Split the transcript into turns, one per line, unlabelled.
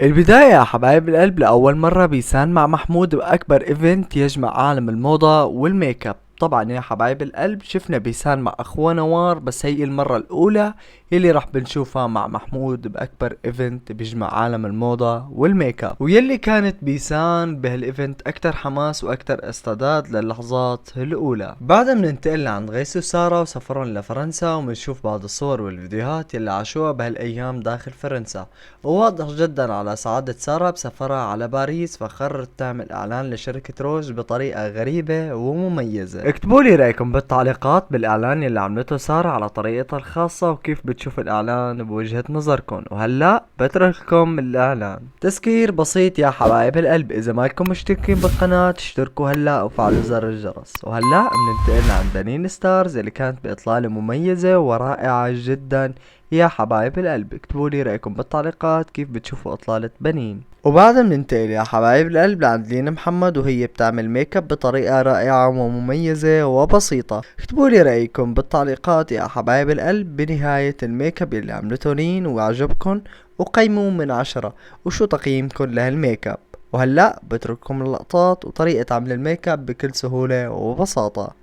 البداية يا حبايب القلب لأول مرة بيسان مع محمود بأكبر ايفنت يجمع عالم الموضة والميك اب. طبعا يا حبايب القلب شفنا بيسان مع اخوة نوار، بس هي المرة الاولى يلي راح بنشوفها مع محمود باكبر ايفنت بيجمع عالم الموضة والميك اب، ويلي كانت بيسان بهالايفنت اكتر حماس واكتر استعداد للحظات الاولى. بعدها بننتقل لعند غيث وسارة وسفرهم لفرنسا، وبنشوف بعض الصور والفيديوهات يلي عاشوها بهالايام داخل فرنسا. وواضح جدا على سعادة سارة بسفرها على باريس، فقررت تعمل اعلان لشركة روج بطريقة غريبة ومميزة. اكتبوا لي رايكم بالتعليقات بالاعلان اللي عملته سارة على طريقتها الخاصة، وكيف بتشوف الاعلان بوجهة نظركم. وهلا بترككم الاعلان. تذكير بسيط يا حبايب القلب، اذا ما انكم مشتركين بالقناة اشتركوا هلا وفعلوا زر الجرس. وهلا بننتقل عند بنين ستارز اللي كانت باطلالة مميزة ورائعة جدا. يا حبايب القلب اكتبوا لي رايكم بالتعليقات كيف بتشوفوا اطلالة بنين. وبعدها بننتقل يا حبايب القلب لعند لينا محمد، وهي بتعمل ميك اب بطريقة رائعة ومميزة وبسيطة. اكتبوا لي رايكم بالتعليقات يا حبايب القلب بنهاية الميك اب اللي عملته لين وعجبكم، وقيموا من 10 وشو تقييمكم لهالميك اب. وهلا بترككم اللقطات وطريقة عمل الميك اب بكل سهولة وبساطة.